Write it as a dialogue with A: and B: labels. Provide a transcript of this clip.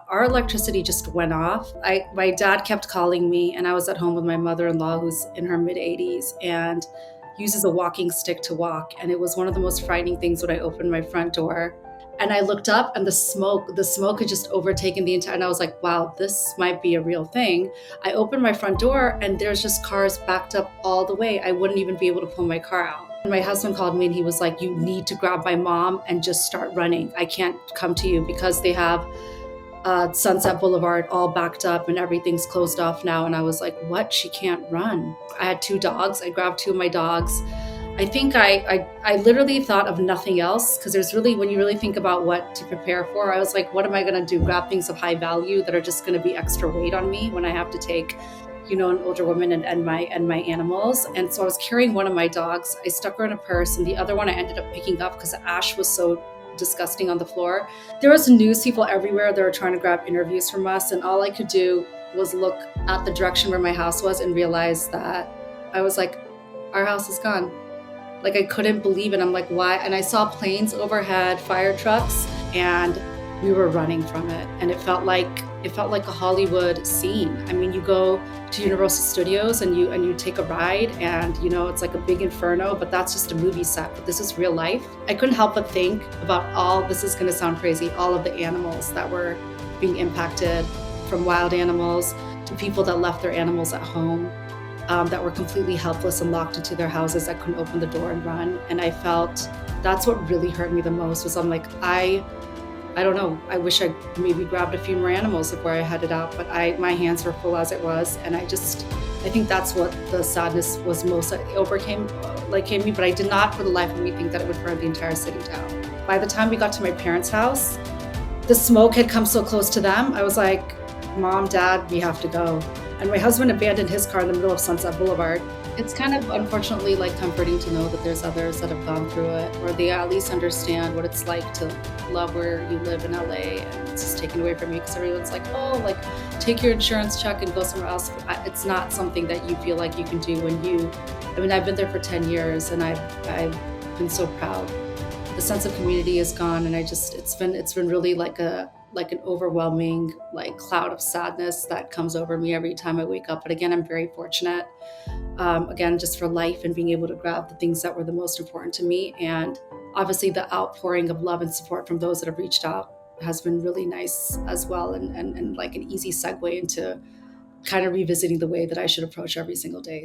A: Our electricity just went off. My dad kept calling me, and I was at home with my mother-in-law, who's in her mid 80s and uses a walking stick to walk. And it was one of the most frightening things when I opened my front door. And I looked up, and the smoke had just overtaken the entire. And I was like, "Wow, this might be a real thing." I opened my front door, and there's just cars backed up all the way. I wouldn't even be able to pull my car out. And my husband called me, and he was like, "You need to grab my mom and just start running. I can't come to you because they have Sunset Boulevard all backed up and everything's closed off now." And I was like, "What? She can't run." I had two dogs. I grabbed two of my dogs. I think I literally thought of nothing else, because there's really, when you really think about what to prepare for, I was like, what am I going to do? Grab things of high value that are just going to be extra weight on me when I have to take, an older woman and my animals. And so I was carrying one of my dogs. I stuck her in a purse, and the other one I ended up picking up because the ash was so disgusting on the floor. There was news people everywhere that were trying to grab interviews from us, and all I could do was look at the direction where my house was and realize that I was like, our house is gone. Like, I couldn't believe it. I'm like, why? And I saw planes overhead, fire trucks, and we were running from it. And it felt like a Hollywood scene. I mean, you go to Universal Studios and you take a ride, and it's like a big inferno, but that's just a movie set. But this is real life. I couldn't help but think about this is going to sound crazy, all of the animals that were being impacted, from wild animals to people that left their animals at home, that were completely helpless and locked into their houses, that couldn't open the door and run. And I felt that's what really hurt me the most. Was I'm like, I don't know. I wish I maybe grabbed a few more animals before I headed out, but my hands were full as it was. And I think that's what the sadness was most that overcame me. But I did not for the life of me think that it would burn the entire city down. By the time we got to my parents' house, the smoke had come so close to them. I was like, "Mom, Dad, we have to go." And my husband abandoned his car in the middle of Sunset Boulevard. It's kind of unfortunately comforting to know that there's others that have gone through it, or they at least understand what it's like to love where you live in LA and it's just taken away from you, because everyone's like, "Oh, take your insurance check and go somewhere else." It's not something that you feel like you can do I've been there for 10 years, and I've been so proud. The sense of community is gone, and it's been really like an overwhelming cloud of sadness that comes over me every time I wake up. But again, I'm very fortunate, again, just for life and being able to grab the things that were the most important to me. And obviously the outpouring of love and support from those that have reached out has been really nice as well, and like an easy segue into kind of revisiting the way that I should approach every single day.